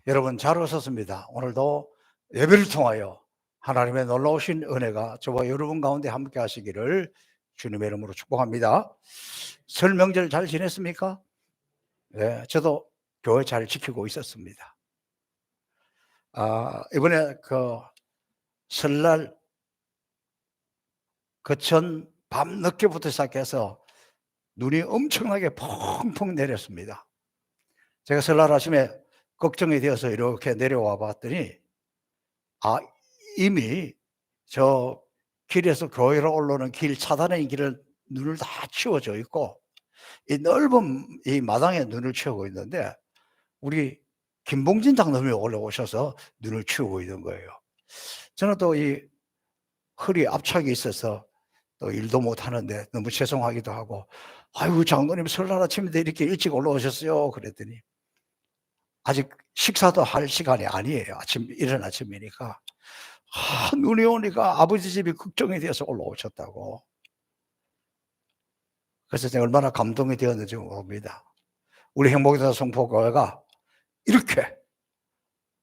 여러분 잘 오셨습니다. 오늘도 예배를 통하여 하나님의 놀라우신 은혜가 저와 여러분 가운데 함께 하시기를 주님의 이름으로 축복합니다. 설 명절 잘 지냈습니까? 네, 저도 교회 잘 지키고 있었습니다. 이번에 설날 전 밤 늦게부터 시작해서 눈이 엄청나게 펑펑 내렸습니다. 제가 설날 아침에 걱정이 되어서 이렇게 내려와 봤더니 이미 저 길에서 교회로 올라오는 길 차단의 길을 눈을 다 치워져 있고 이 넓은 이 마당에 눈을 치우고 있는데 우리 김봉진 장로님이 올라오셔서 눈을 치우고 있는 거예요. 저는 또 이 허리 압착이 있어서 또 일도 못 하는데 너무 죄송하기도 하고 아이고 장로님 설날 아침인데 이렇게 일찍 올라오셨어요 그랬더니 아직 식사도 할 시간이 아니에요. 이른 아침이니까. 눈이 오니까 아버지 집이 걱정이 되어서 올라오셨다고. 그래서 제가 얼마나 감동이 되었는지 모릅니다. 우리 행복이다 성포교회가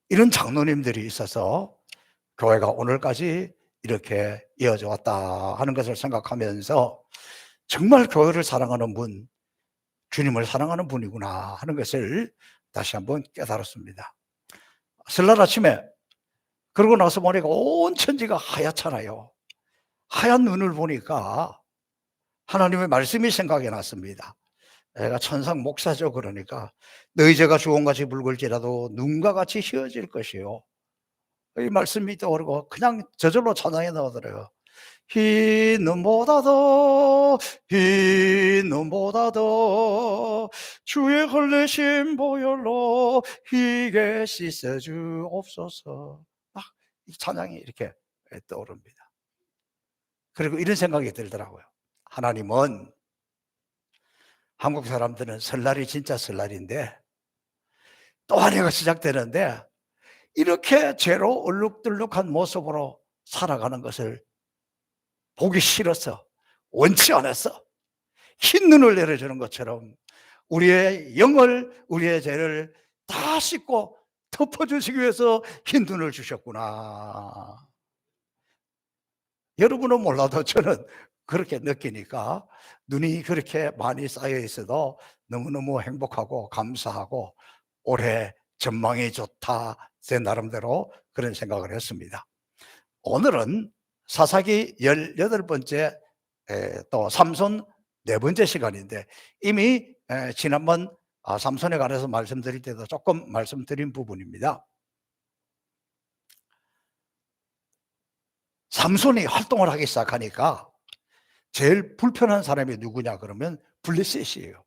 이런 장로님들이 있어서 교회가 오늘까지 이렇게 이어져 왔다 하는 것을 생각하면서 정말 교회를 사랑하는 분, 주님을 사랑하는 분이구나 하는 것을 다시 한번 깨달았습니다. 설날 아침에 그러고 나서 보니까 온 천지가 하얗잖아요. 하얀 눈을 보니까 하나님의 말씀이 생각이 났습니다. 내가 천상 목사죠. 그러니까 너희 죄가 주홍같이 붉을지라도 눈과 같이 희어질 것이요. 이 말씀이 떠오르고 그냥 저절로 찬양에 나오더래요. 흰 눈보다도 주의 흘리신 보혈로 희게 씻어주옵소서. 막 이 찬양이 이렇게 떠오릅니다. 그리고 이런 생각이 들더라고요. 하나님은 한국 사람들은 설날이 진짜 설날인데 또 한 해가 시작되는데 이렇게 죄로 얼룩덜룩한 모습으로 살아가는 것을 보기 싫어서 원치 않아서 흰 눈을 내려주는 것처럼 우리의 영을 우리의 죄를 다 씻고 덮어주시기 위해서 흰 눈을 주셨구나. 여러분은 몰라도 저는 그렇게 느끼니까 눈이 그렇게 많이 쌓여 있어도 너무너무 행복하고 감사하고 올해 전망이 좋다 제 나름대로 그런 생각을 했습니다. 오늘은 사사기 18번째 또 삼손 4번째 시간인데 이미 지난번 삼손에 관해서 말씀드릴 때도 조금 말씀드린 부분입니다. 삼손이 활동을 하기 시작하니까 제일 불편한 사람이 누구냐 그러면 블레셋이에요.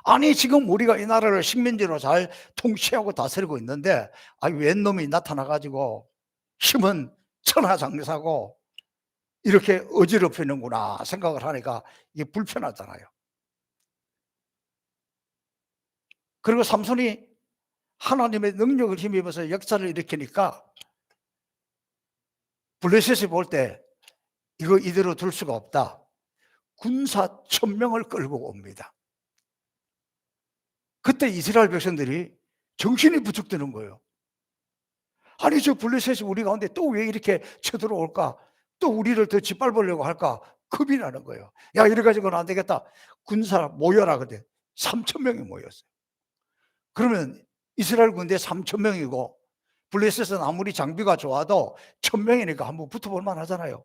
아니 지금 우리가 이 나라를 식민지로 잘 통치하고 다스리고 있는데 웬 놈이 나타나가지고 힘은 천하장사고 이렇게 어지럽히는구나 생각을 하니까 이게 불편하잖아요. 그리고 삼손이 하나님의 능력을 힘입어서 역사를 일으키니까 블레셋이 볼 때 이거 이대로 둘 수가 없다. 군사 1000명을 끌고 옵니다. 그때 이스라엘 백성들이 정신이 부쩍 드는 거예요. 아니 저 블레셋이 우리 가운데 또 왜 이렇게 쳐들어올까? 또 우리를 더 짓밟으려고 할까? 겁이 나는 거예요. 야 이래 가지고는 안 되겠다. 군사 모여라 그래. 3000명이 모였어요. 그러면 이스라엘 군대 3000명이고 블레셋은 아무리 장비가 좋아도 1000명이니까 한번 붙어볼 만하잖아요.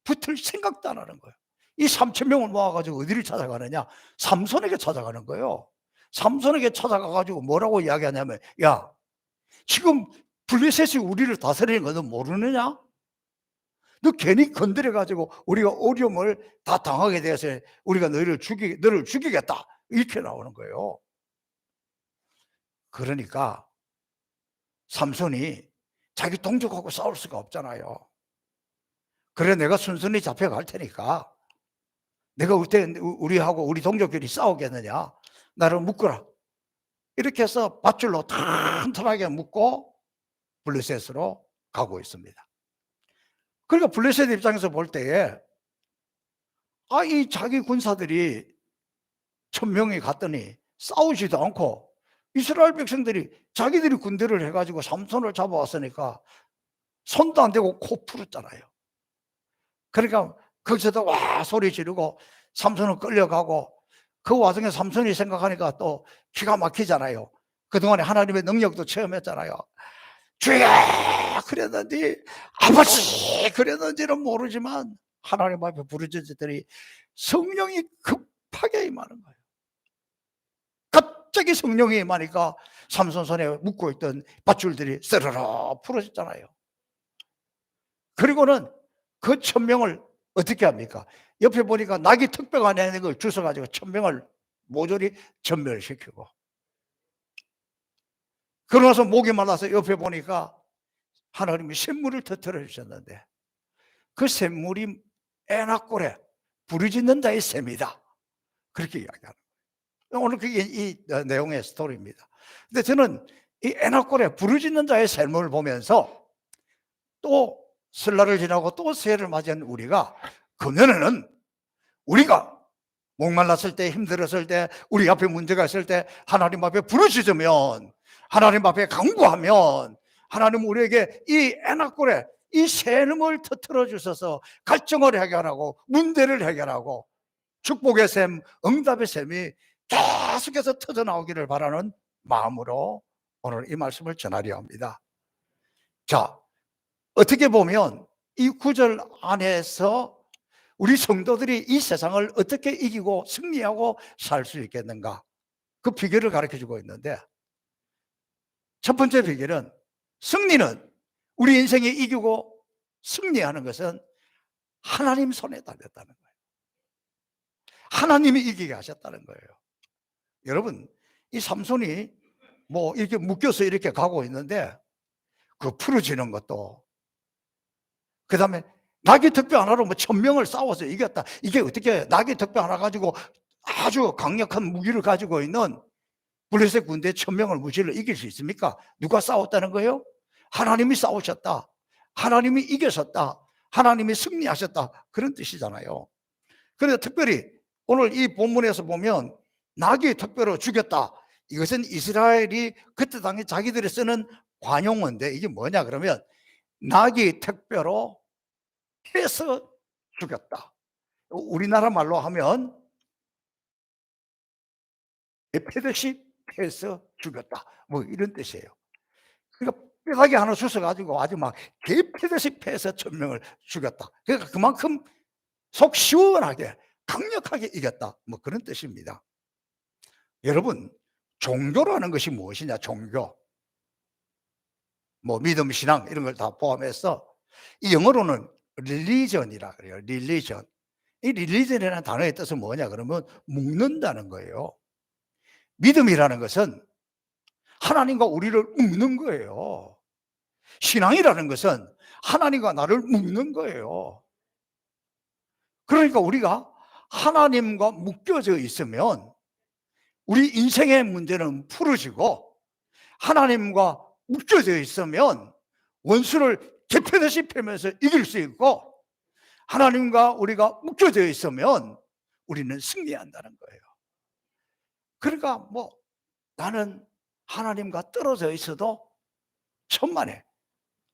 붙을 생각도 안 하는 거예요. 이 3000명을 모아가지고 어디를 찾아가느냐? 삼손에게 찾아가는 거예요. 삼손에게 찾아가가지고 뭐라고 이야기하냐면 야 지금 블레셋이 우리를 다스리는 거 너 모르느냐? 너 괜히 건드려가지고 우리가 어려움을 다 당하게 돼서 우리가 너를 죽이겠다 이렇게 나오는 거예요. 그러니까 삼손이 자기 동족하고 싸울 수가 없잖아요. 그래 내가 순순히 잡혀갈 테니까 내가 우리하고 우리 동족끼리 싸우겠느냐? 나를 묶어라. 이렇게 해서 밧줄로 튼튼하게 묶고 블레셋으로 가고 있습니다. 그러니까 블레셋 입장에서 볼 때에 이 자기 군사들이 1000명이 갔더니 싸우지도 않고 이스라엘 백성들이 자기들이 군대를 해가지고 삼손을 잡아왔으니까 손도 안 대고 코 풀었잖아요. 그러니까 거기서도 와 소리 지르고 삼손은 끌려가고, 그 와중에 삼손이 생각하니까 또 기가 막히잖아요. 그동안에 하나님의 능력도 체험했잖아요. 주여 그랬는지 아버지 그랬는지는 모르지만 하나님 앞에 부르짖었더니 성령이 급하게 임하는 거예요. 갑자기 성령이 임하니까 삼손 손에 묶고 있던 밧줄들이 스르르 풀어졌잖아요. 그리고는 그 1000명을 어떻게 합니까? 옆에 보니까 낙이 특배가 내는 걸 주워가지고 1000명을 모조리 전멸시키고, 그러고 나서 목이 말라서 옆에 보니까 하나님이 샘물을 터뜨려 주셨는데, 그 샘물이 에나꼴에 부르짖는 자의 샘이다, 그렇게 이야기하는 거예요. 오늘 그게 이 내용의 스토리입니다. 근데 저는 이 에나꼴에 부르짖는 자의 샘을 보면서 또 설날을 지나고 또 새해를 맞이한 우리가, 금년에는 우리가 목말랐을 때, 힘들었을 때, 우리 앞에 문제가 있을 때 하나님 앞에 부르짖으면, 하나님 앞에 간구하면 하나님 우리에게 이 에나꼴에 이 샘을 터뜨려 주셔서 갈증을 해결하고 문제를 해결하고 축복의 샘, 응답의 샘이 계속해서 터져나오기를 바라는 마음으로 오늘 이 말씀을 전하려 합니다. 자, 어떻게 보면 이 구절 안에서 우리 성도들이 이 세상을 어떻게 이기고 승리하고 살 수 있겠는가, 그 비결을 가르쳐주고 있는데, 첫 번째 비결은, 승리는, 우리 인생에 이기고 승리하는 것은 하나님 손에 달렸다는 거예요. 하나님이 이기게 하셨다는 거예요. 여러분, 이 삼손이 뭐 이렇게 묶여서 이렇게 가고 있는데 그 풀어지는 것도, 그 다음에 낙이 턱뼈 하나로 뭐 1000명을 싸워서 이겼다, 이게 어떻게 낙이 턱뼈 하나 가지고 아주 강력한 무기를 가지고 있는 블레셋 군대 1000명을 무실로 이길 수 있습니까? 누가 싸웠다는 거예요? 하나님이 싸우셨다, 하나님이 이기셨다, 하나님이 승리하셨다, 그런 뜻이잖아요. 그런데 특별히 오늘 이 본문에서 보면 낙이 턱뼈로 죽였다, 이것은 이스라엘이 그때 당시 자기들이 쓰는 관용어인데, 이게 뭐냐 그러면 낙이 턱뼈로 패서 죽였다, 우리나라 말로 하면 패듯이 패서 죽였다, 뭐 이런 뜻이에요. 그러니까 뼈다귀 하나 주워가지고 아주 막 개패듯이 패서 1000명을 죽였다, 그러니까 그만큼 속 시원하게 강력하게 이겼다, 뭐 그런 뜻입니다. 여러분, 종교라는 것이 무엇이냐? 종교, 뭐 믿음, 신앙 이런 걸 다 포함해서 이 영어로는 religion이라 그래요. religion. 이 religion이라는 단어의 뜻은 뭐냐 그러면 묶는다는 거예요. 믿음이라는 것은 하나님과 우리를 묶는 거예요. 신앙이라는 것은 하나님과 나를 묶는 거예요. 그러니까 우리가 하나님과 묶여져 있으면 우리 인생의 문제는 풀어지고, 하나님과 묶여져 있으면 원수를 개패듯이 패면서 이길 수 있고, 하나님과 우리가 묶여져 있으면 우리는 승리한다는 거예요. 그러니까 뭐 나는 하나님과 떨어져 있어도 천만에,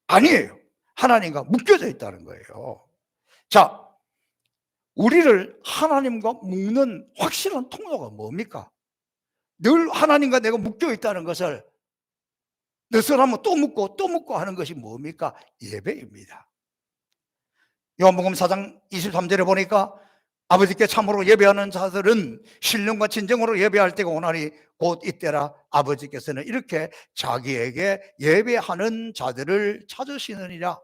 아니에요. 하나님과 묶여져 있다는 거예요. 자, 우리를 하나님과 묶는 확실한 통로가 뭡니까? 늘 하나님과 내가 묶여 있다는 것을 느슨하면 또 묶고 하는 것이 뭡니까? 예배입니다. 요한복음 4장 23절에 보니까 아버지께 참으로 예배하는 자들은 신령과 진정으로 예배할 때가 오나니 곧 이때라 아버지께서는 이렇게 자기에게 예배하는 자들을 찾으시느니라.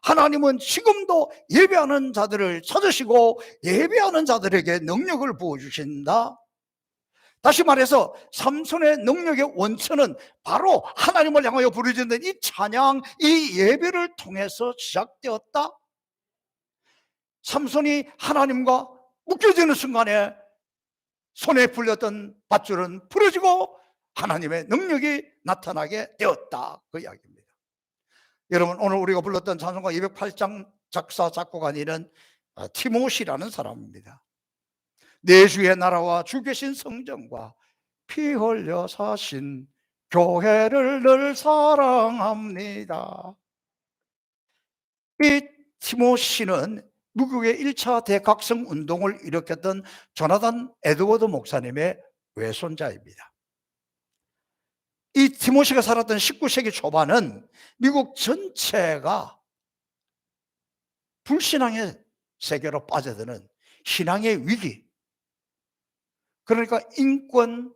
하나님은 지금도 예배하는 자들을 찾으시고 예배하는 자들에게 능력을 부어주신다. 다시 말해서 삼손의 능력의 원천은 바로 하나님을 향하여 부르짖는 이 찬양, 이 예배를 통해서 시작되었다. 삼손이 하나님과 묶여지는 순간에 손에 풀렸던 밧줄은 풀어지고 하나님의 능력이 나타나게 되었다, 그 이야기입니다. 여러분, 오늘 우리가 불렀던 찬송가 208장 작사 작곡가는 티모시라는 사람입니다. 내 주의 나라와 주 계신 성전과 피 흘려 사신 교회를 늘 사랑합니다. 이 티모시는 미국의 1차 대각성 운동을 일으켰던 조나단 에드워드 목사님의 외손자입니다. 이 티모시가 살았던 19세기 초반은 미국 전체가 불신앙의 세계로 빠져드는 신앙의 위기, 그러니까 인권,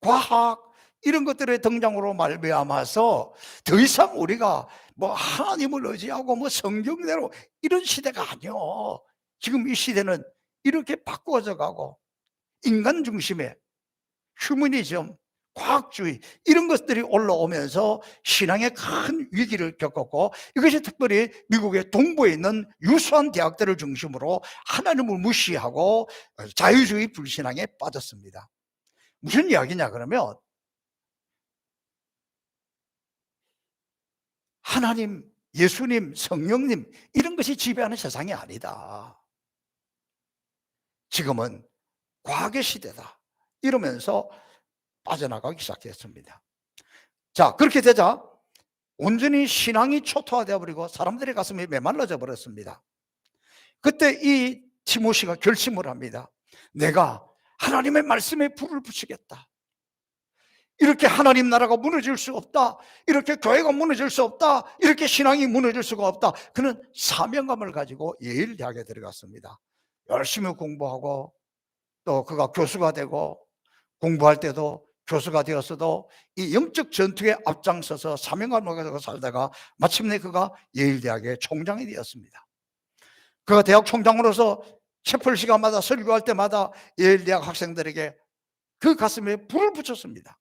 과학 이런 것들의 등장으로 말미암아서 더 이상 우리가 뭐 하나님을 의지하고 뭐 성경대로 이런 시대가 아니요. 지금 이 시대는 이렇게 바꿔져 가고 인간 중심의 휴머니즘, 과학주의 이런 것들이 올라오면서 신앙의 큰 위기를 겪었고, 이것이 특별히 미국의 동부에 있는 유수한 대학들을 중심으로 하나님을 무시하고 자유주의 불신앙에 빠졌습니다. 무슨 이야기냐 그러면 하나님, 예수님, 성령님 이런 것이 지배하는 세상이 아니다. 지금은 과학의 시대다. 이러면서 빠져나가기 시작했습니다. 자, 그렇게 되자 온전히 신앙이 초토화되어 버리고 사람들의 가슴이 메말라져 버렸습니다. 그때 이 티모시가 결심을 합니다. 내가 하나님의 말씀에 불을 붙이겠다. 이렇게 하나님 나라가 무너질 수 없다. 이렇게 교회가 무너질 수 없다. 이렇게 신앙이 무너질 수가 없다. 그는 사명감을 가지고 예일 대학에 들어갔습니다. 열심히 공부하고 또 그가 교수가 되고 공부할 때도 교수가 되었어도 이 영적 전투에 앞장서서 사명감을 가지고 살다가 마침내 그가 예일 대학의 총장이 되었습니다. 그가 대학 총장으로서 채플 시간마다 설교할 때마다 예일 대학 학생들에게 그 가슴에 불을 붙였습니다.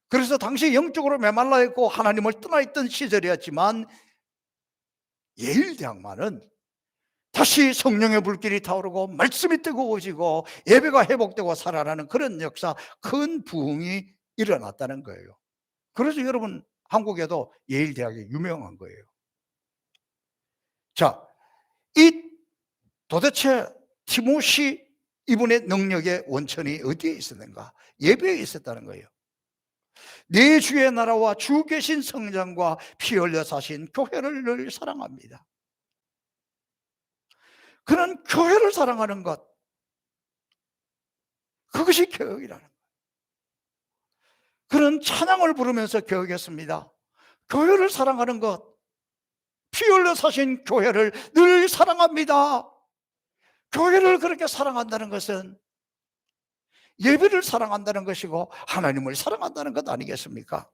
그래서 당시 영적으로 메말라 있고 하나님을 떠나 있던 시절이었지만 예일 대학만은 다시 성령의 불길이 타오르고 말씀이 뜨거워지고 예배가 회복되고 살아나는 그런 역사, 큰 부흥이 일어났다는 거예요. 그래서 여러분 한국에도 예일 대학이 유명한 거예요. 자, 이 도대체 티모시 이분의 능력의 원천이 어디에 있었는가? 예배에 있었다는 거예요. 내 주의 나라와 주 계신 성장과 피 흘려 사신 교회를 늘 사랑합니다. 그는 교회를 사랑하는 것, 그것이 교육이라는 거예요. 그는 찬양을 부르면서 교육했습니다. 교회를 사랑하는 것, 피 흘려 사신 교회를 늘 사랑합니다. 교회를 그렇게 사랑한다는 것은 예배를 사랑한다는 것이고 하나님을 사랑한다는 것 아니겠습니까?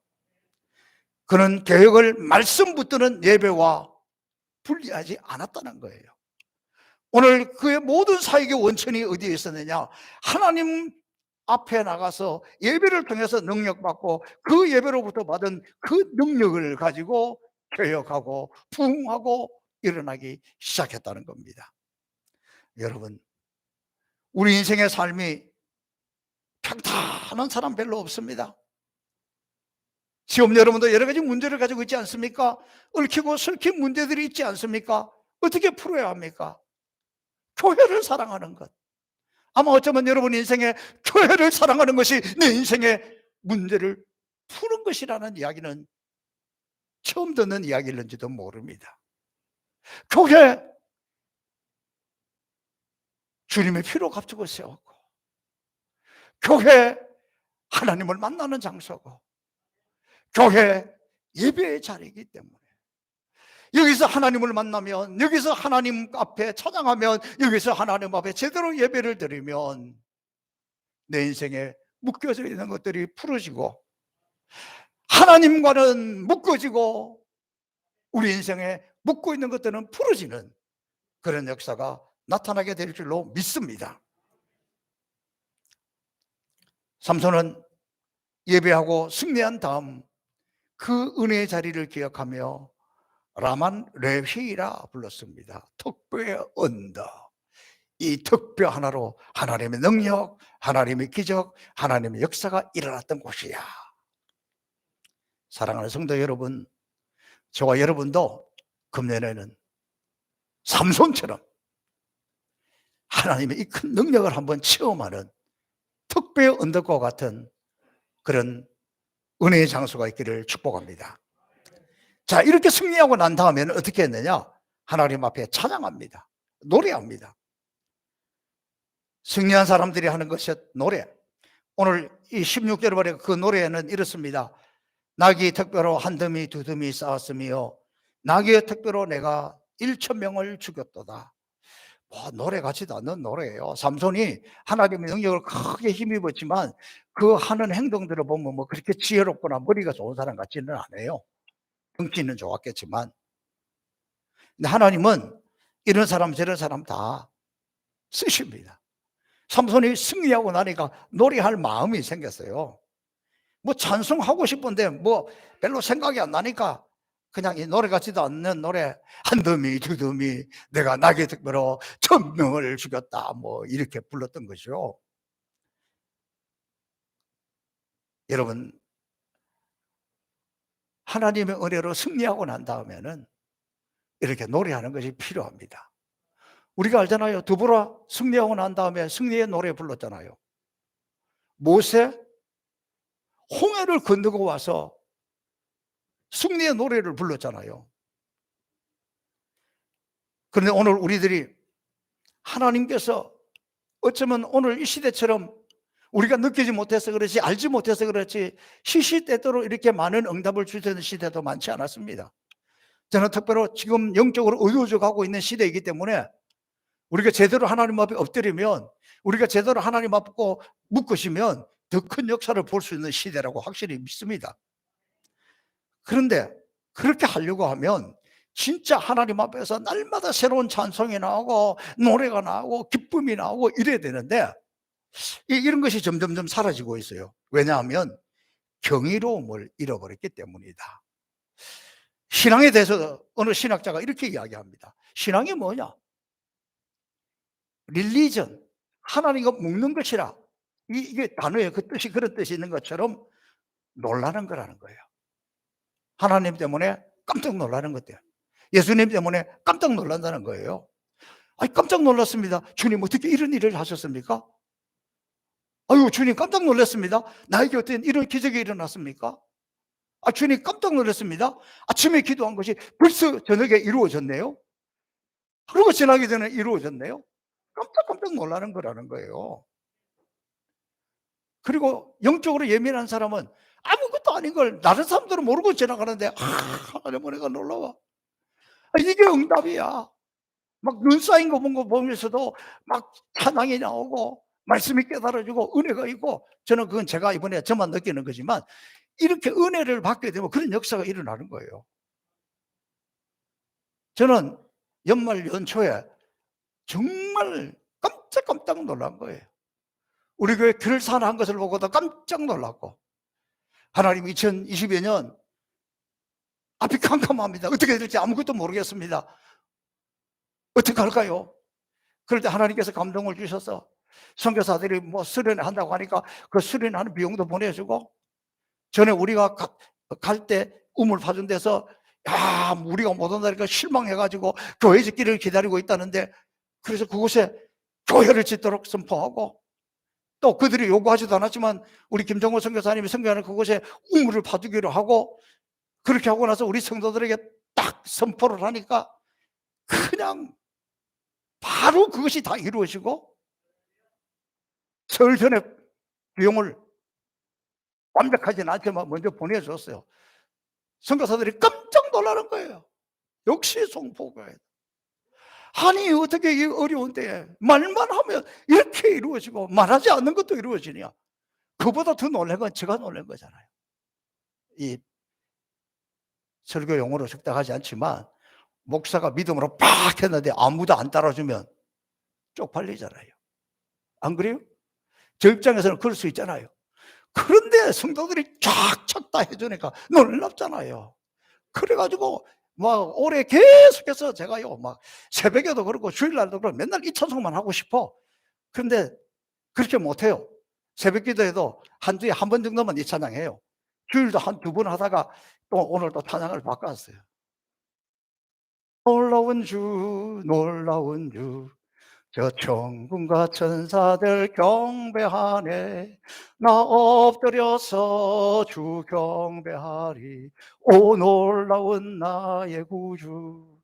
그는 계획을 말씀 붙드는 예배와 분리하지 않았다는 거예요. 오늘 그의 모든 사역의 원천이 어디에 있었느냐? 하나님 앞에 나가서 예배를 통해서 능력받고 그 예배로부터 받은 그 능력을 가지고 개혁하고 부흥하고 일어나기 시작했다는 겁니다. 여러분, 우리 인생의 삶이 평탄한 사람 별로 없습니다. 지금 여러분도 여러 가지 문제를 가지고 있지 않습니까? 얽히고 설킨 문제들이 있지 않습니까? 어떻게 풀어야 합니까? 교회를 사랑하는 것. 아마 어쩌면 여러분 인생에 교회를 사랑하는 것이 내 인생의 문제를 푸는 것이라는 이야기는 처음 듣는 이야기일는지도 모릅니다. 교회, 주님의 피로 값주고 세웠고, 교회, 하나님을 만나는 장소고, 교회, 예배의 자리이기 때문에 여기서 하나님을 만나면, 여기서 하나님 앞에 찬양하면, 여기서 하나님 앞에 제대로 예배를 드리면 내 인생에 묶여져 있는 것들이 풀어지고 하나님과는 묶어지고 우리 인생에 묶고 있는 것들은 풀어지는 그런 역사가 나타나게 될 줄로 믿습니다. 삼손은 예배하고 승리한 다음 그 은혜의 자리를 기억하며 라만 레휘라 불렀습니다. 특배의 언덕. 이 특배 하나로 하나님의 능력, 하나님의 기적, 하나님의 역사가 일어났던 곳이야. 사랑하는 성도 여러분, 저와 여러분도 금년에는 삼손처럼 하나님의 이 큰 능력을 한번 체험하는 특별 6배의 언덕과 같은 그런 은혜의 장소가 있기를 축복합니다. 자, 이렇게 승리하고 난 다음에는 어떻게 했느냐? 하나님 앞에 찬양합니다. 노래합니다. 승리한 사람들이 하는 것이 노래. 오늘 이 16절 말에 그 노래는 이렇습니다. 나귀 택배로 한 더미 두 더미 쌓았으며 나귀의 택배로 내가 1,000명을 죽였도다. 노래 같지도 않는 노래예요. 삼손이 하나님의 능력을 크게 힘입었지만 그 하는 행동들을 보면 뭐 그렇게 지혜롭거나 머리가 좋은 사람 같지는 않아요. 덩치는 좋았겠지만. 근데 하나님은 이런 사람 저런 사람 다 쓰십니다. 삼손이 승리하고 나니까 노래할 마음이 생겼어요. 뭐 찬송하고 싶은데 뭐 별로 생각이 안 나니까 그냥 이 노래 같지도 않는 노래, 한 더미 두 더미 내가 나귀 택배로 1,000명을 죽였다, 뭐 이렇게 불렀던 거죠. 여러분, 하나님의 은혜로 승리하고 난 다음에는 이렇게 노래하는 것이 필요합니다. 우리가 알잖아요. 드보라 승리하고 난 다음에 승리의 노래 불렀잖아요. 모세 홍해를 건너고 와서 승리의 노래를 불렀잖아요. 그런데 오늘 우리들이 하나님께서 어쩌면 오늘 이 시대처럼 우리가 느끼지 못해서 그렇지, 알지 못해서 그렇지, 시시때때로 이렇게 많은 응답을 주시는 시대도 많지 않았습니다. 저는 특별히 지금 영적으로 어두워져 가고 있는 시대이기 때문에 우리가 제대로 하나님 앞에 엎드리면, 우리가 제대로 하나님 앞에 묶으시면 더 큰 역사를 볼 수 있는 시대라고 확실히 믿습니다. 그런데 그렇게 하려고 하면 진짜 하나님 앞에서 날마다 새로운 찬송이 나오고 노래가 나오고 기쁨이 나오고 이래야 되는데 이런 것이 점점점 사라지고 있어요. 왜냐하면 경이로움을 잃어버렸기 때문이다. 신앙에 대해서 어느 신학자가 이렇게 이야기합니다. 신앙이 뭐냐? 릴리전, 하나님과 묶는 것이라. 이게 단어에 그 뜻이 그런 뜻이 있는 것처럼 놀라는 거라는 거예요. 하나님 때문에 깜짝 놀라는 것들, 예수님 때문에 깜짝 놀란다는 거예요. 아니, 깜짝 놀랐습니다. 주님 어떻게 이런 일을 하셨습니까? 아유, 주님 깜짝 놀랐습니다. 나에게 어떤 이런 기적이 일어났습니까? 아, 주님 깜짝 놀랐습니다. 아침에 기도한 것이 벌써 저녁에 이루어졌네요. 하루가 지나기 전에 이루어졌네요. 깜짝 놀라는 거라는 거예요. 그리고 영적으로 예민한 사람은 아무것도 아닌 걸 다른 사람들은 모르고 지나가는데 하나님 은혜가 놀라워. 이게 응답이야. 막 눈 쌓인 거 본 거 보면서도 막 찬양이 나오고 말씀이 깨달아지고 은혜가 있고, 저는 그건 제가 이번에 저만 느끼는 거지만 이렇게 은혜를 받게 되면 그런 역사가 일어나는 거예요. 저는 연말 연초에 정말 깜짝 놀란 거예요. 우리 교회 결산한 것을 보고도 깜짝 놀랐고, 하나님 2020여 년 앞이 캄캄합니다. 어떻게 될지 아무것도 모르겠습니다. 어떻게 할까요? 그럴 때 하나님께서 감동을 주셔서 선교사들이 뭐 수련회 한다고 하니까 그 수련하는 비용도 보내주고, 전에 우리가 갈 때 우물 파준 데서 야, 우리가 못 온다니까 실망해가지고 교회 짓기를 기다리고 있다는데, 그래서 그곳에 교회를 짓도록 선포하고, 또 그들이 요구하지도 않았지만 우리 김정호 선교사님이 선교하는 그곳에 우물을 파주기로 하고, 그렇게 하고 나서 우리 성도들에게 딱 선포를 하니까 그냥 바로 그것이 다 이루어지고, 설 전에 비용을 완벽하지는 않지만 먼저 보내줬어요. 선교사들이 깜짝 놀라는 거예요. 역시 송포교회. 아니 어떻게 이 어려운 때에 말만 하면 이렇게 이루어지고 말하지 않는 것도 이루어지냐. 그보다 더 놀란 건 제가 놀란 거잖아요. 이 설교 용어로 적당하지 않지만 목사가 믿음으로 팍 했는데 아무도 안 따라주면 쪽팔리잖아요. 안 그래요? 저 입장에서는 그럴 수 있잖아요. 그런데 성도들이 쫙 다 해주니까 놀랍잖아요. 그래가지고 막 올해 계속해서 제가요 막 새벽에도 그렇고 주일날도 그렇고 맨날 이 찬송만 하고 싶어. 그런데 그렇게 못해요. 새벽 기도에도 한 주에 한 번 정도만 이 찬양해요. 주일도 한 두 번 하다가 또 오늘 또 찬양을 바꿨어요. 놀라운 주 놀라운 주 저 천군과 천사들 경배하네. 나 엎드려서 주 경배하리. 오 놀라운 나의 구주,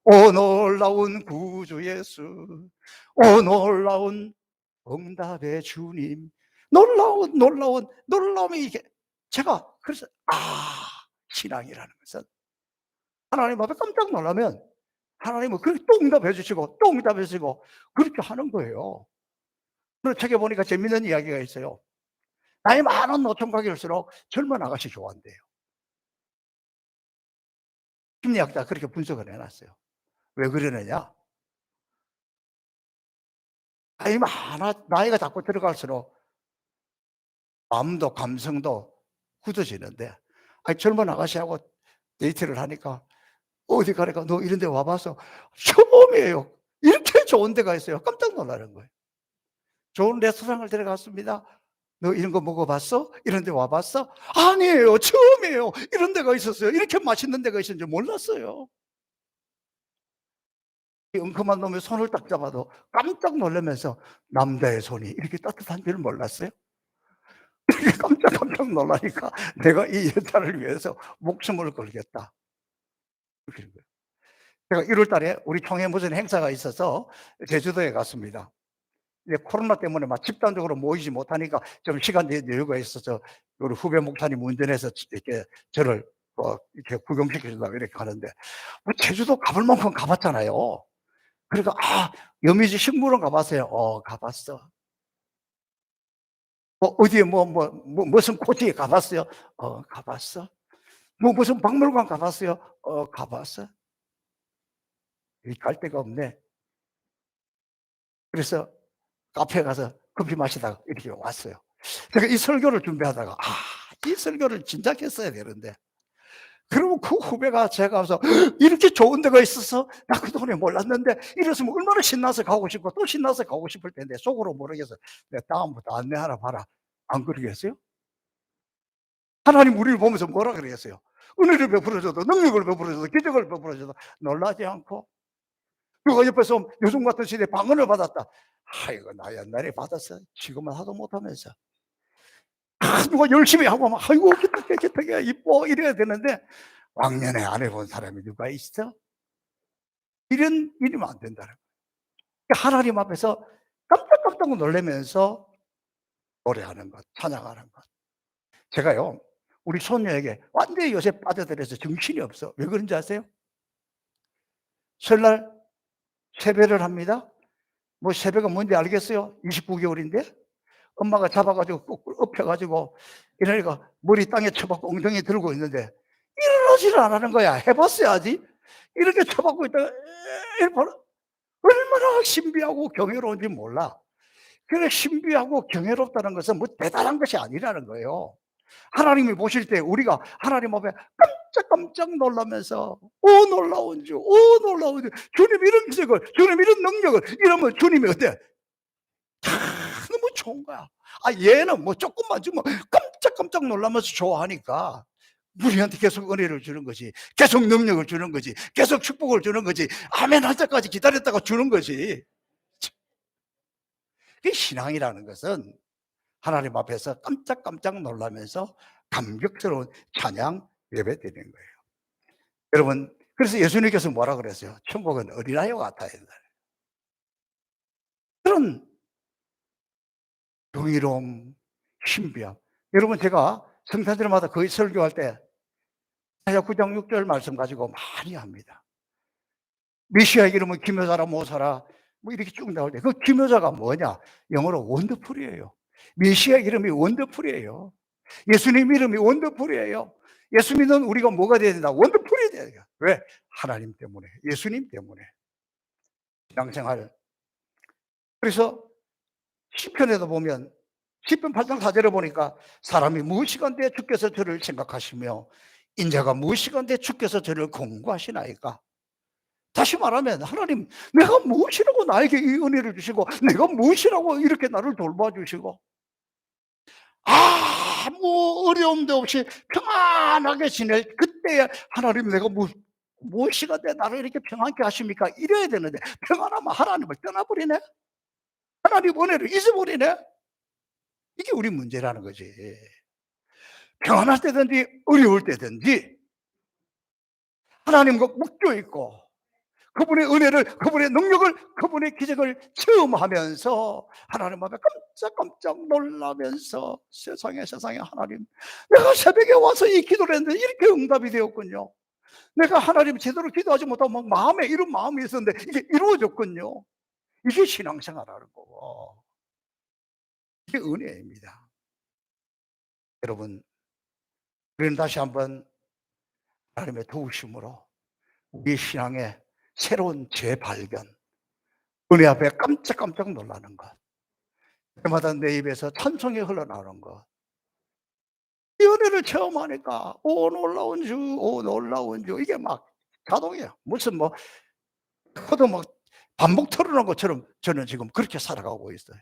오 놀라운 구주 예수, 오 놀라운 응답의 주님. 놀라움이 이게 제가 그래서 신앙이라는 것은 하나님 앞에 깜짝 놀라면 하나님은 그렇게 또 응답해 주시고 또 응답해 주시고 그렇게 하는 거예요. 그런 책에 보니까 재밌는 이야기가 있어요. 나이 많은 노총각일수록 젊은 아가씨 좋아한대요. 심리학자가 그렇게 분석을 해 놨어요. 왜 그러느냐? 나이가 자꾸 들어갈수록 마음도 감성도 굳어지는데, 젊은 아가씨하고 데이트를 하니까 어디 가니까 "너 이런 데 와 봤어?" 처음이에요. 이렇게 좋은 데가 있어요. 깜짝 놀라는 거예요. "좋은 레스토랑을 데려갔습니다." "너 이런 거 먹어 봤어? 이런 데 와 봤어?" "아니에요. 처음이에요. 이런 데가 있었어요. 이렇게 맛있는 데가 있었는지 몰랐어요." 이 엉큼한 놈의 손을 딱 잡아도 깜짝 놀라면서 남자의 손이 이렇게 따뜻한 줄 몰랐어요. 이렇게 깜짝 놀라니까 '내가 이 여자를 위해서 목숨을 걸겠다.' 그렇게 된 거예요. 제가 1월 달에 우리 총회 무슨 행사가 있어서 제주도에 갔습니다. 이제 코로나 때문에 막 집단적으로 모이지 못하니까 좀 시간 여유가 있어서 우리 후배 목사님 운전해서 이렇게 저를 이렇게 구경시켜 준다고 이렇게 가는데, 뭐 제주도 가볼 만큼 가 봤잖아요. 그러니까 여미지 식물원 가 봤어요. 가 봤어. 뭐 어디에 무슨 고지에 가 봤어요. 가 봤어. 뭐 무슨 박물관 가 봤어요. 가 봤어. 갈 데가 없네. 그래서 카페에 가서 커피 마시다가 이렇게 왔어요. 제가 이 설교를 준비하다가 이 설교를 진작 했어야 되는데, 그러면 그 후배가 제가 와서 "이렇게 좋은 데가 있어서 나 그동안에 몰랐는데 이랬으면 얼마나 신나서 가고 싶고 또 신나서 가고 싶을 텐데." 속으로 모르겠어 "내가 다음부터 안내하나 봐라." 안 그러겠어요? 하나님 우리를 보면서 뭐라 그러겠어요? 은혜를 베풀어 줘도 능력을 베풀어 줘도 기적을 베풀어 줘도 놀라지 않고, 누가 옆에서 요즘 같은 시대에 방언을 받았다. "아이고 나 옛날에 받았어. 지금은 하도 못하면서." 누가 열심히 하고 막 "아이고 기특해, 기특해. 이뻐." 이래야 되는데 왕년에 안 해본 사람이 누가 있어? 이러면 안 된다는 거예요. 그러니까 하나님 앞에서 깜짝깜짝 놀라면서 노래하는 것, 찬양하는 것. 제가요, 우리 손녀에게 완전히 요새 빠져들어서 정신이 없어. 왜 그런지 아세요? 설날 세배를 합니다. 뭐 세배가 뭔지 알겠어요? 29개월인데 엄마가 잡아 가지고 꾹 엎혀 가지고 이러니까 머리 땅에 쳐박고 엉덩이 들고 있는데 일어나지를 안 하는 거야. 해 봤어야지. 이렇게 쳐박고 있다가 이렇게 바로 얼마나 신비하고 경이로운지 몰라. 그래 신비하고 경이롭다는 것은 뭐 대단한 것이 아니라는 거예요. 하나님이 보실 때 우리가 하나님 앞에 깜짝 놀라면서 "오 놀라운 주, 오 놀라운 주, 주님 이런 기적을, 주님 이런 능력을." 이러면 주님이 어때? 너무 좋은 거야. 얘는 뭐 쪼끔만 주면 깜짝 놀라면서 좋아하니까 우리한테 계속 은혜를 주는 거지. 계속 능력을 주는 거지. 계속 축복을 주는 거지. 아멘 할 때까지 기다렸다가 주는 거지. 그 신앙이라는 것은 하나님 앞에서 깜짝 놀라면서 감격스러운 찬양 예배드리는 거예요. 여러분, 그래서 예수님께서 뭐라 그랬어요? 천국은 어린아이와 같아야 된다. 그런 경이로움, 신비함. 여러분, 제가 성탄절마다 거의 설교할 때 이사야 9장 6절 말씀 가지고 많이 합니다. 메시아의 이름은 기묘자라 모사라 뭐 이렇게 쭉 나올 때 그 기묘자가 뭐냐? 영어로 원더풀이에요. 메시아의 이름이 원더풀이에요. 예수님 이름이 원더풀이에요. 예수 믿는 우리가 뭐가 돼야 된다? 원더풀이 돼야 돼요. 왜? 하나님 때문에, 예수님 때문에. 신앙생활. 그래서 시편에도 보면 시편 8장 4절에 보니까 "사람이 무엇이건대 주께서 저를 생각하시며 인자가 무엇이건대 주께서 저를 공부하시나이까." 다시 말하면 하나님 내가 무엇이라고 나에게 이 은혜를 주시고 내가 무엇이라고 이렇게 나를 돌봐주시고 아무 어려움도 없이 평안하게 지낼 그때에 하나님 내가 무엇이가 내 나를 이렇게 평안케 하십니까? 이래야 되는데 평안하면 하나님을 떠나버리네. 하나님 은혜를 잊어버리네. 이게 우리 문제라는 거지. 평안할 때든지 어려울 때든지 하나님과 묶여 있고 그분의 은혜를, 그분의 능력을, 그분의 기적을 체험하면서 하나님 앞에 깜짝깜짝 놀라면서 세상에 하나님, 내가 새벽에 와서 이 기도를 했는데 이렇게 응답이 되었군요. 내가 하나님 제대로 기도하지 못하고 막 마음에 이런 마음이 있었는데 이게 이루어졌군요. 이게 신앙생활하는 거고 이게 은혜입니다. 여러분, 우리는 다시 한번 하나님의 도우심으로 우리 신앙의 새로운 재발견, 은혜 앞에 깜짝깜짝 놀라는 것, 때마다 내 입에서 찬송이 흘러나오는 것, 이 은혜를 체험하니까 오 놀라운 주, 오 놀라운 주, 이게 막 자동이에요. 무슨 뭐 코도 뭐 반복 털어놓은 것처럼 저는 지금 그렇게 살아가고 있어요.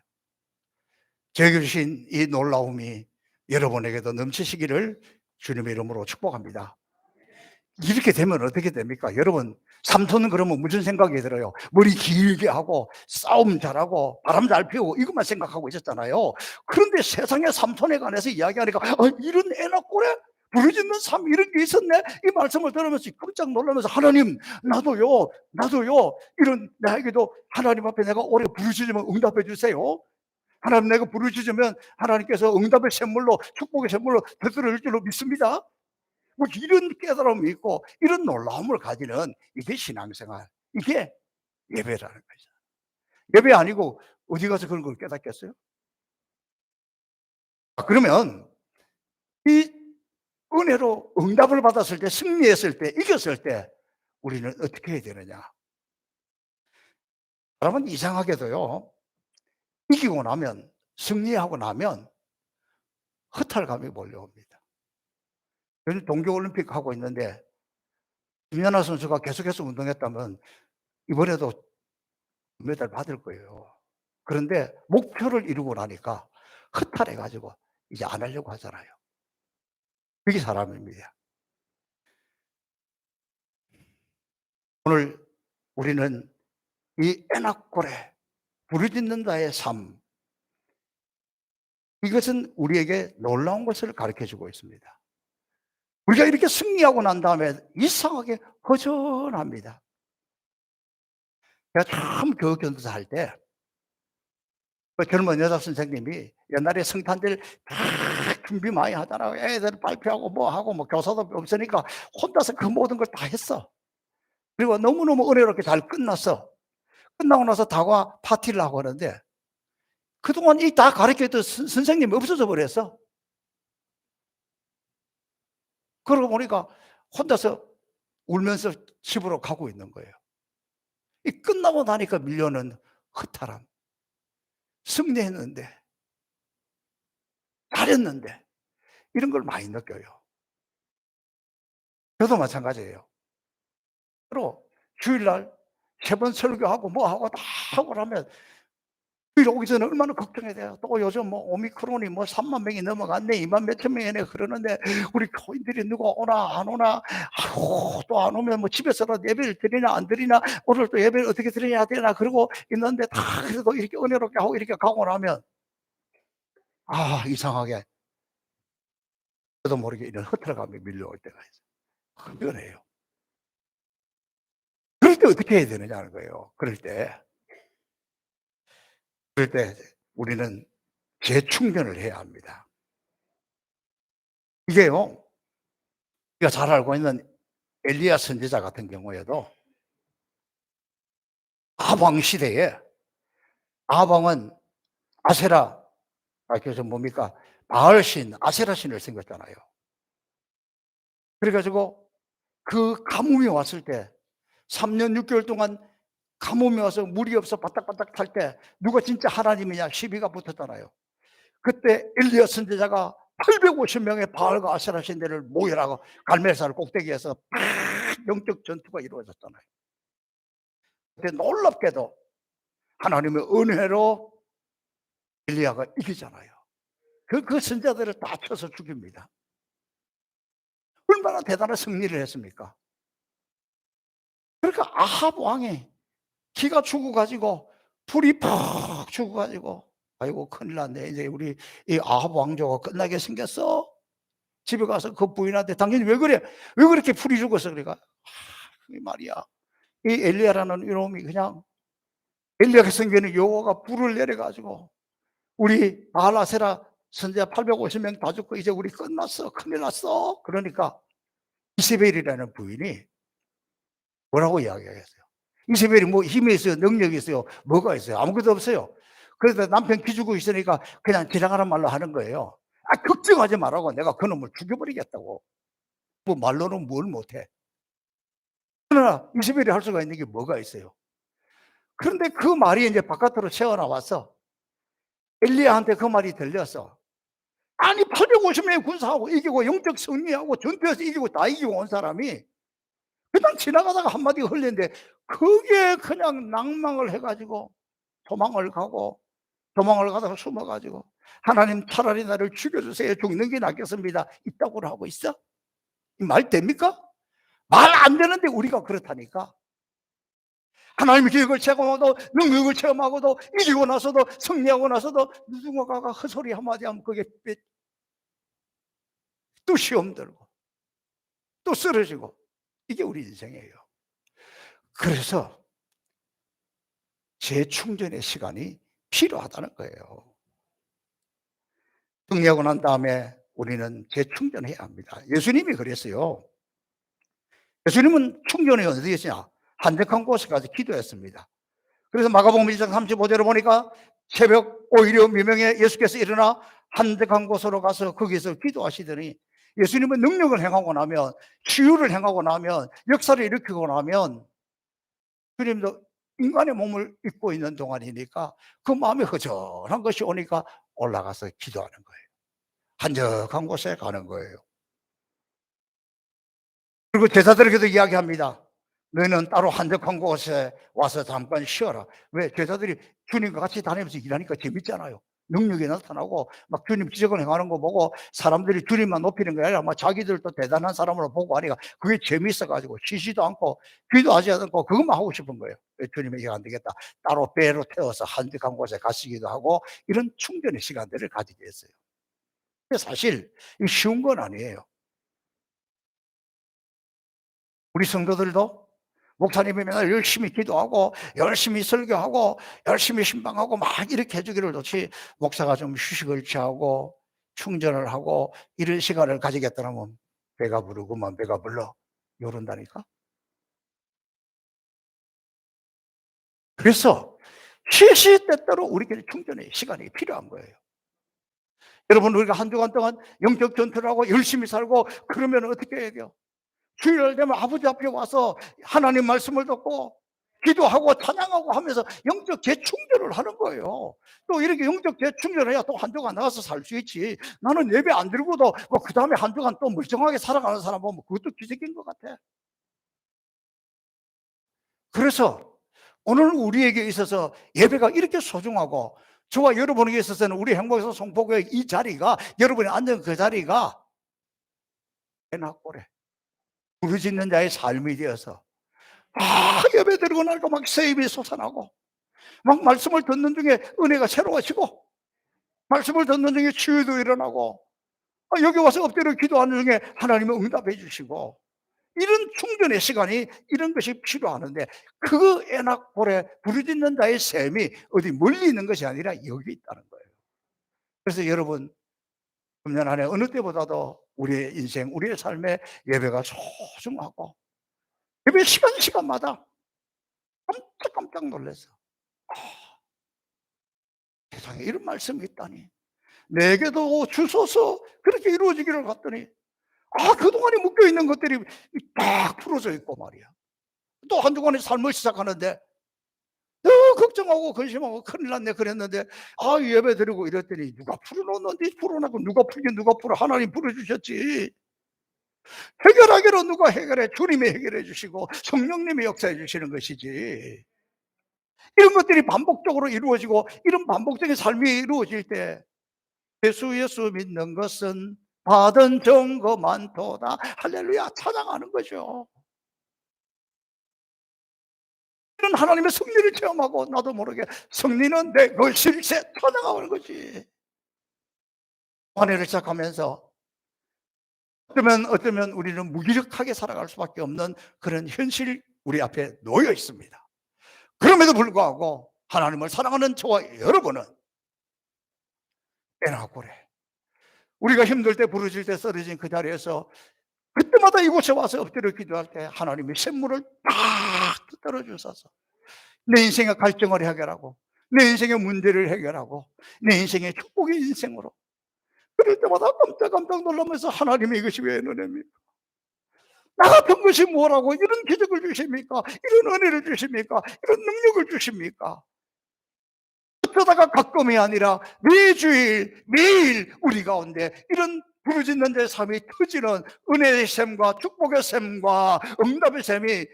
제게 주신 이 놀라움이 여러분에게도 넘치시기를 주님의 이름으로 축복합니다. 이렇게 되면 어떻게 됩니까? 여러분, 삼손은 그러면 무슨 생각이 들어요? 머리 길게 하고 싸움 잘하고 바람 잘 피우고 이것만 생각하고 있었잖아요. 그런데 세상에 삼손에 관해서 이야기하니까 이런 애나 꼴에 부르짖는 삶 이런 게 있었네. 이 말씀을 들으면서 깜짝 놀라면서 하나님, 나도요 이런 나에게도 하나님 앞에 내가 오래 부르짖으면 응답해 주세요. 하나님, 내가 부르짖으면 하나님께서 응답의 샘물로, 축복의 샘물로 되돌려 줄 줄로 믿습니다. 뭐 이런 깨달음이 있고 이런 놀라움을 가지는 이게 신앙생활, 이게 예배라는 거죠. 예배 아니고 어디 가서 그런 걸 깨닫겠어요? 그러면 이 은혜로 응답을 받았을 때, 승리했을 때, 이겼을 때 우리는 어떻게 해야 되느냐? 여러분, 이상하게도요, 이기고 나면, 승리하고 나면 허탈감이 몰려옵니다. 요즘 동계올림픽 하고 있는데 김연아 선수가 계속해서 운동했다면 이번에도 금메달 받을 거예요. 그런데 목표를 이루고 나니까 허탈해 가지고 이제 안 하려고 하잖아요. 그게 사람입니다. 오늘 우리는 이 애낙골에 부르짖는다의 삶, 이것은 우리에게 놀라운 것을 가르쳐 주고 있습니다. 우리가 이렇게 승리하고 난 다음에 이상하게 허전합니다. 제가 참 교육전도사 할 때 그 젊은 여자 선생님이 옛날에 성탄절 다 준비 많이 하잖아요. 애들 발표하고 뭐 하고 뭐 교사도 없으니까 혼자서 그 모든 걸 다 했어. 그리고 너무너무 은혜롭게 잘 끝났어. 끝나고 나서 다과 파티를 하고 하는데 그동안 이 다 가르쳤던 선생님이 없어져 버렸어. 그러고 보니까 혼자서 울면서 집으로 가고 있는 거예요. 이 끝나고 나니까 밀려오는 허탈함. 승리했는데, 잘했는데 이런 걸 많이 느껴요. 저도 마찬가지예요. 그리고 주일날 3번 설교하고 뭐 하고 다 하고 나면 주일 오기 전에 얼마나 걱정이 돼요. 또 요즘 뭐 오미크론이 뭐 3만 명이 넘어갔네, 2만 몇천 명이네 그러는데 우리 교인들이 누가 오나 안 오나, 아이고 또 안 오면 뭐 집에서라도 예배를 드리나 안 드리나, 오늘 또 예배를 어떻게 드려야 되나 그러고 있는데 다 그래도 이렇게 은혜롭게 하고 이렇게 가고 나면 이상하게 저도 모르게 이런 허탈감이 밀려올 때가 있어요. 흡연해요. 그럴 때 어떻게 해야 되느냐는 거예요. 그럴 때 우리는 재충전을 해야 합니다. 이게요, 우리가 잘 알고 있는 엘리야 선지자 같은 경우에도 아방 시대에 아방은 아세라, 그래서 뭡니까? 바알신, 아세라신을 섬겼잖아요. 그래 가지고 그 가뭄이 왔을 때 3년 6개월 동안 가뭄이 와서 물이 없어 바닥바닥 탈 때 누가 진짜 하나님이냐 시비가 붙었잖아요. 그때 엘리야 선지자가 850 명의 바알과 아세라 신들을 모여라고 갈멜산 꼭대기에서 막 영적 전투가 이루어졌잖아요. 근데 놀랍게도 하나님의 은혜로 엘리야가 이기잖아요. 그 선자들을 다 쳐서 죽입니다. 얼마나 대단한 승리를 했습니까? 그러니까 아합 왕이 기가 죽어 가지고 불이 팍 죽어 가지고 '아이고 큰일 났네. 이제 우리 이 아합 왕조가 끝나게 생겼어.' 집에 가서 그 부인한테 당신이 왜 그래? 왜 그렇게 풀이 죽었어? 그러니까 이 말이야. 이 엘리야라는 이놈이 그냥 엘리야가 생기는 여호와가 불을 내려 가지고 우리 바알아세라 선지자 850명 다 죽고 이제 우리 끝났어. 큰일 났어. 그러니까 이세벨이라는 부인이 뭐라고 이야기하겠어요? 이세벨이 뭐 힘이 있어요? 능력이 있어요? 뭐가 있어요? 아무것도 없어요. 그래서 남편 기죽고 있으니까 그냥 지나가는 말로 하는 거예요. 아, 걱정하지 말라고. 내가 그놈을 죽여버리겠다고. 뭐 말로는 뭘 못해. 그러나 이세벨이 할 수가 있는 게 뭐가 있어요? 그런데 그 말이 이제 바깥으로 새어나와서 엘리야한테 그 말이 들렸어. 아니 850명의 군사하고 이기고 영적 승리하고 전투에서 이기고 다 이기고 온 사람이 그냥 지나가다가 한마디가 흘렸는데 그게 그냥 낭망을 해 가지고 도망을 가고 도망을 가다가 숨어 가지고 "하나님 차라리 나를 죽여 주세요. 죽는 게 낫겠습니다." 이따구로 하고 있어? 이 말 됩니까? 말 안 되는데 우리가 그렇다니까. 하나님의 계획을 체험하고도 능력을 체험하고도 이기고 나서도 승리하고 나서도 누군가가 헛소리 한마디 하면 그게 또 시험 들고 또 쓰러지고 이게 우리 인생이에요. 그래서 재충전의 시간이 필요하다는 거예요. 승리하고 난 다음에 우리는 재충전해야 합니다. 예수님이 그랬어요. 예수님은 충전이 어디에 있으냐? 한적한 곳에 가서 기도했습니다. 그래서 마가복음 1장 35절을 보니까 새벽 오히려 미명에 예수께서 일어나 한적한 곳으로 가서 거기서 기도하시더니 예수님은 능력을 행하고 나면 치유를 행하고 나면 역사를 일으키고 나면 주님도 인간의 몸을 입고 있는 동안이니까 그 마음이 허전한 것이 오니까 올라가서 기도하는 거예요. 한적한 곳에 가는 거예요. 그리고 제자들에게도 이야기합니다. 너희는 따로 한적한 곳에 와서 잠깐 쉬어라. 왜? 제자들이 주님과 같이 다니면서 일하니까 재밌잖아요. 능력이 나타나고 막 주님 기적을 행하는 거 보고 사람들이 주님만 높이는 게 아니라 막 자기들도 대단한 사람으로 보고 하니까 그게 재미있어 가지고 쉬지도 않고 기도하지 않고 그것만 하고 싶은 거예요. 주님이 이거 안 되겠다. 따로 배로 태워서 한적한 곳에 가시기도 하고 이런 충전의 시간들을 가지게 했어요. 사실 쉬운 건 아니에요. 우리 성도들도 목사님이 맨날 열심히 기도하고 열심히 설교하고 열심히 신방하고 막 이렇게 해 주기를 좋지 목사가 좀 휴식을 취하고 충전을 하고 이런 시간을 가지겠다면 배가 부르고만 배가 불러 요런다니까. 그래서 시시때때로 우리에게 충전의 시간이 필요한 거예요. 여러분 우리가 한 주간 동안 영적 전투를 하고 열심히 살고 그러면 어떻게 해야 돼요? 주일날 되면 아버지 앞에 와서 하나님 말씀을 듣고 기도하고 찬양하고 하면서 영적 재충전을 하는 거예요. 또 이렇게 영적 재충전을 해야 또 한 주간 나가서 살 수 있지. 나는 예배 안 드리고도 뭐 그다음에 한 주간 또 멀쩡하게 살아가는 사람 보면 그것도 기적인 것 같아. 그래서 오늘 우리에게 있어서 예배가 이렇게 소중하고 저와 여러분에게 있어서는 우리 행복에서 송포교회 이 자리가 여러분이 앉은 그 자리가 해놨고래 부르짖는 자의 삶이 되어서 예배 드리고 나니까 막 세임이 솟아나고 막 말씀을 듣는 중에 은혜가 새로워지고 말씀을 듣는 중에 치유도 일어나고 여기 와서 엎드려 기도하는 중에 하나님은 응답해 주시고 이런 충전의 시간이 이런 것이 필요하는데 그 에낙골에 부르짖는 자의 셈이 어디 멀리 있는 것이 아니라 여기 있다는 거예요. 그래서 여러분 금년 한 해 어느 때보다도 우리의 인생 우리의 삶에 예배가 소중하고 예배 시간마다 깜짝 놀랐어. 세상에 이런 말씀이 있다니. 내게도 주소서 그렇게 이루어지기를 갔더니 그동안에 묶여 있는 것들이 딱 풀어져 있고 말이야. 또 한 주간의 삶을 시작하는데 걱정하고 근심하고 큰일 났네 그랬는데 예배 드리고 이랬더니 누가 풀어놓는지 풀어놓고 누가 풀긴 누가 풀어 하나님 풀어주셨지. 해결하기로 누가 해결해 주님이 해결해 주시고 성령님이 역사해 주시는 것이지. 이런 것들이 반복적으로 이루어지고 이런 반복적인 삶이 이루어질 때 예수 믿는 것은 받은 증거 많도다. 할렐루야 찬양하는 거죠. 이런 하나님의 승리를 체험하고 나도 모르게 승리는 내 실세 터져가는 거지. 환해를 시작하면서 어쩌면 우리는 무기력하게 살아갈 수밖에 없는 그런 현실이 우리 앞에 놓여 있습니다. 그럼에도 불구하고 하나님을 사랑하는 저와 여러분은 빼나고래, 우리가 힘들 때 부르질 때 쓰러진 그 자리에서 그때마다 이곳에 와서 엎드려 기도할 때 하나님이 샘물을 딱 떨어 주셔서 내 인생의 갈증을 해결하고 내 인생의 문제를 해결하고 내 인생의 축복의 인생으로, 그럴 때마다 깜짝깜짝 놀라면서 하나님이 이것이 왜 은혜입니까? 나 같은 것이 뭐라고 이런 기적을 주십니까? 이런 은혜를 주십니까? 이런 능력을 주십니까? 어쩌다가 가끔이 아니라 매주일 매일 우리 가운데 이런 부르짖는 데 삶이 터지는 은혜의 샘과 축복의 샘과 응답의 샘이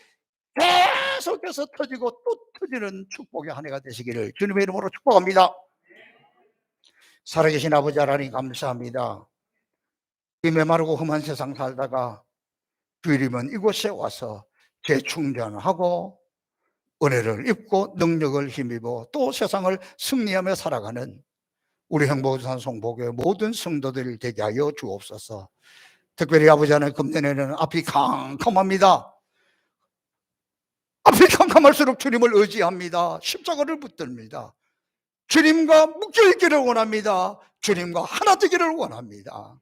계속해서 터지고 또 터지는 축복의 한 해가 되시기를 주님의 이름으로 축복합니다. 살아계신 아버지 하나님 감사합니다. 이 메마르고 험한 세상 살다가 주일이면 이곳에 와서 재충전하고 은혜를 입고 능력을 힘입어 또 세상을 승리하며 살아가는 우리 행복산 송복의 모든 성도들이 되게 하여 주옵소서. 특별히 아버지 하나님, 금년에는 앞이 캄캄합니다. 앞이 캄캄할수록 주님을 의지합니다. 십자가를 붙듭니다. 주님과 묶여있기를 원합니다. 주님과 하나 되기를 원합니다.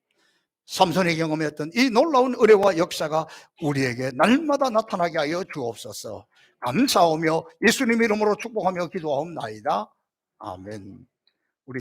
삼손이 경험했던 이 놀라운 은혜와 역사가 우리에게 날마다 나타나게 하여 주옵소서. 감사하며 예수님 이름으로 축복하며 기도하옵나이다. 아멘.